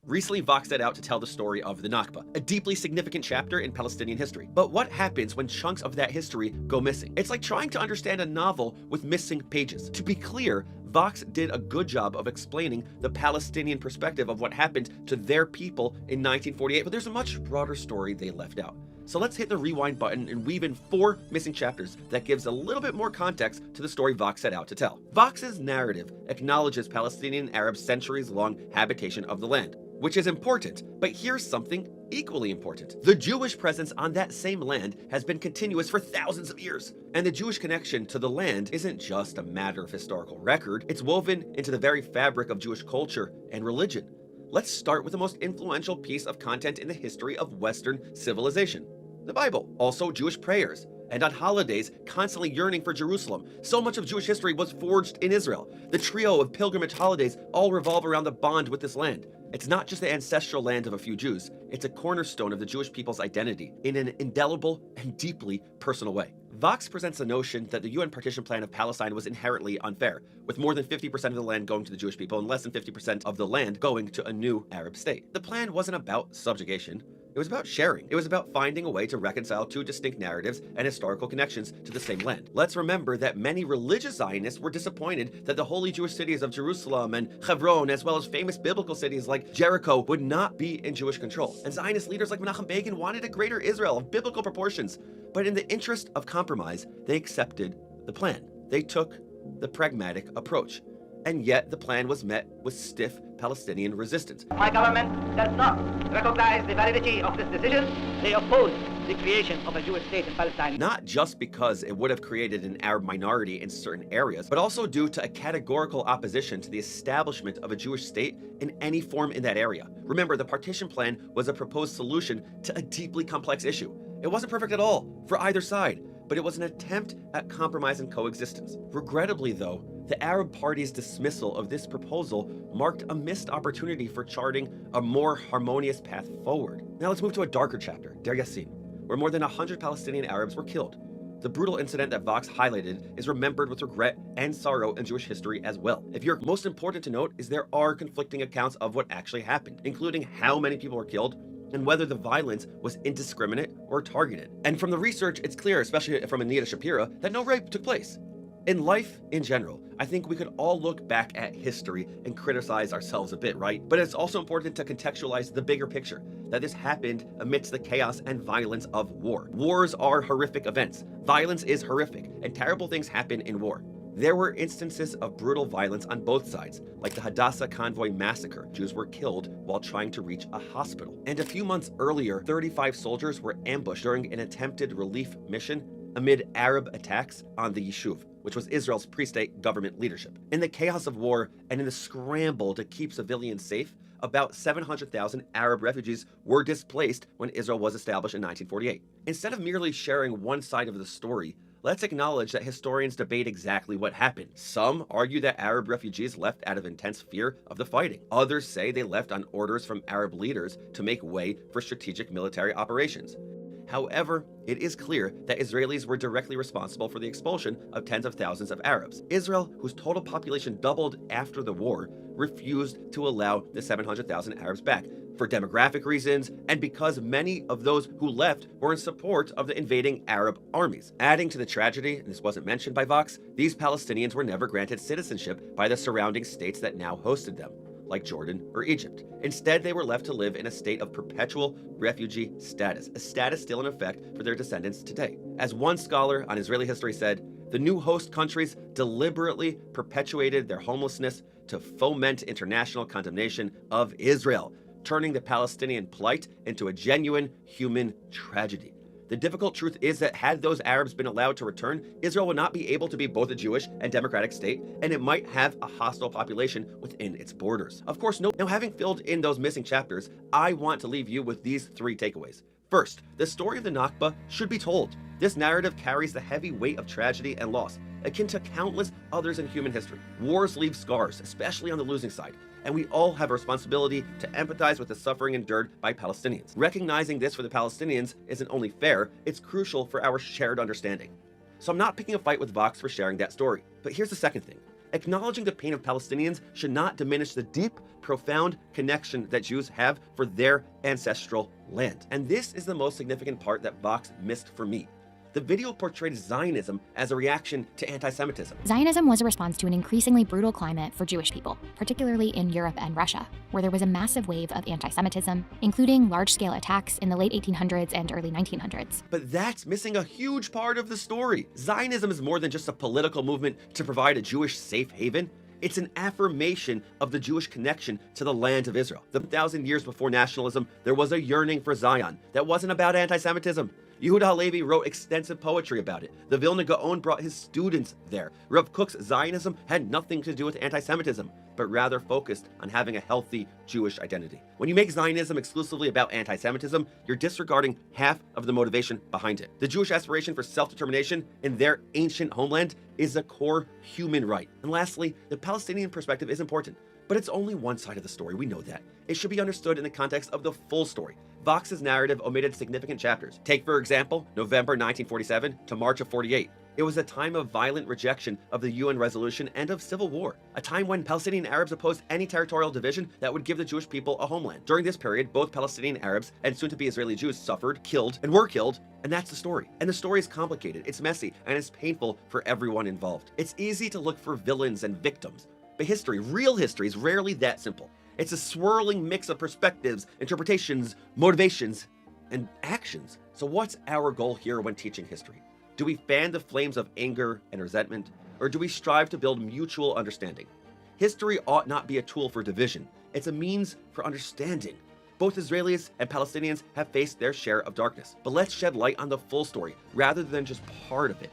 Recently, Vox set out to tell the story of the Nakba, a deeply significant chapter in Palestinian history. But what happens when chunks of that history go missing? It's like trying to understand a novel with missing pages. To be clear, Vox did a good job of explaining the Palestinian perspective of what happened to their people in 1948, but there's a much broader story they left out. So let's hit the rewind button and weave in 4 missing chapters that gives a little bit more context to the story Vox set out to tell. Vox's narrative acknowledges Palestinian Arabs' centuries-long habitation of the land, which is important, but here's something equally important. The Jewish presence on that same land has been continuous for thousands of years. And the Jewish connection to the land isn't just a matter of historical record, it's woven into the very fabric of Jewish culture and religion. Let's start with the most influential piece of content in the history of Western civilization: the Bible. Also Jewish prayers, and on holidays, constantly yearning for Jerusalem. So much of Jewish history was forged in Israel. The trio of pilgrimage holidays all revolve around the bond with this land. It's not just the ancestral land of a few Jews, it's a cornerstone of the Jewish people's identity in an indelible and deeply personal way. Vox presents the notion that the UN partition plan of Palestine was inherently unfair, with more than 50% of the land going to the Jewish people and less than 50% of the land going to a new Arab state. The plan wasn't about subjugation. It was about sharing. It was about finding a way to reconcile 2 distinct narratives and historical connections to the same land. Let's remember that many religious Zionists were disappointed that the holy Jewish cities of Jerusalem and Hebron, as well as famous biblical cities like Jericho, would not be in Jewish control. And Zionist leaders like Menachem Begin wanted a greater Israel of biblical proportions. But in the interest of compromise, they accepted the plan. They took the pragmatic approach. And yet the plan was met with stiff Palestinian resistance. My government does not recognize the validity of this decision. They oppose the creation of a Jewish state in Palestine. Not just because it would have created an Arab minority in certain areas, but also due to a categorical opposition to the establishment of a Jewish state in any form in that area. Remember, the partition plan was a proposed solution to a deeply complex issue. It wasn't perfect at all for either side, but it was an attempt at compromise and coexistence. Regrettably, though, the Arab party's dismissal of this proposal marked a missed opportunity for charting a more harmonious path forward. Now let's move to a darker chapter, Deir Yassin, where more than 100 Palestinian Arabs were killed. The brutal incident that Vox highlighted is remembered with regret and sorrow in Jewish history as well. If you're most important to note is there are conflicting accounts of what actually happened, including how many people were killed and whether the violence was indiscriminate or targeted. And from the research, it's clear, especially from Anita Shapira, that no rape took place. In life, in general, I think we could all look back at history and criticize ourselves a bit, right? But it's also important to contextualize the bigger picture, that this happened amidst the chaos and violence of war. Wars are horrific events. Violence is horrific, and terrible things happen in war. There were instances of brutal violence on both sides, like the Hadassah convoy massacre. Jews were killed while trying to reach a hospital. And a few months earlier, 35 soldiers were ambushed during an attempted relief mission amid Arab attacks on the Yishuv, which was Israel's pre-state government leadership. In the chaos of war and in the scramble to keep civilians safe, about 700,000 Arab refugees were displaced when Israel was established in 1948. Instead of merely sharing one side of the story, let's acknowledge that historians debate exactly what happened. Some argue that Arab refugees left out of intense fear of the fighting. Others say they left on orders from Arab leaders to make way for strategic military operations. However, it is clear that Israelis were directly responsible for the expulsion of tens of thousands of Arabs. Israel, whose total population doubled after the war, refused to allow the 700,000 Arabs back for demographic reasons and because many of those who left were in support of the invading Arab armies. Adding to the tragedy, and this wasn't mentioned by Vox, these Palestinians were never granted citizenship by the surrounding states that now hosted them, like Jordan or Egypt. Instead, they were left to live in a state of perpetual refugee status, a status still in effect for their descendants today. As one scholar on Israeli history said, the new host countries deliberately perpetuated their homelessness to foment international condemnation of Israel, turning the Palestinian plight into a genuine human tragedy. The difficult truth is that had those Arabs been allowed to return, Israel would not be able to be both a Jewish and democratic state, and it might have a hostile population within its borders. Of course, now having filled in those missing chapters, I want to leave you with these 3 takeaways. First, the story of the Nakba should be told. This narrative carries the heavy weight of tragedy and loss, akin to countless others in human history. Wars leave scars, especially on the losing side, and we all have a responsibility to empathize with the suffering endured by Palestinians. Recognizing this for the Palestinians isn't only fair, it's crucial for our shared understanding. So I'm not picking a fight with Vox for sharing that story. But here's the second thing. Acknowledging the pain of Palestinians should not diminish the deep, profound connection that Jews have for their ancestral land. And this is the most significant part that Vox missed for me. The video portrayed Zionism as a reaction to anti-Semitism. Zionism was a response to an increasingly brutal climate for Jewish people, particularly in Europe and Russia, where there was a massive wave of anti-Semitism, including large-scale attacks in the late 1800s and early 1900s. But that's missing a huge part of the story. Zionism is more than just a political movement to provide a Jewish safe haven. It's an affirmation of the Jewish connection to the land of Israel. The 1,000 years before nationalism, there was a yearning for Zion that wasn't about anti-Semitism. Yehuda Halevi wrote extensive poetry about it. The Vilna Gaon brought his students there. Rav Kook's Zionism had nothing to do with anti-Semitism, but rather focused on having a healthy Jewish identity. When you make Zionism exclusively about anti-Semitism, you're disregarding half of the motivation behind it. The Jewish aspiration for self-determination in their ancient homeland is a core human right. And lastly, the Palestinian perspective is important, but it's only one side of the story. We know that. It should be understood in the context of the full story. Vox's narrative omitted significant chapters. Take, for example, November 1947 to March of 48. It was a time of violent rejection of the UN resolution and of civil war, a time when Palestinian Arabs opposed any territorial division that would give the Jewish people a homeland. During this period, both Palestinian Arabs and soon-to-be Israeli Jews suffered, killed, and were killed, and that's the story. And the story is complicated, it's messy, and it's painful for everyone involved. It's easy to look for villains and victims, but history, real history, is rarely that simple. It's a swirling mix of perspectives, interpretations, motivations, and actions. So what's our goal here when teaching history? Do we fan the flames of anger and resentment, or do we strive to build mutual understanding? History ought not be a tool for division. It's a means for understanding. Both Israelis and Palestinians have faced their share of darkness, but let's shed light on the full story rather than just part of it.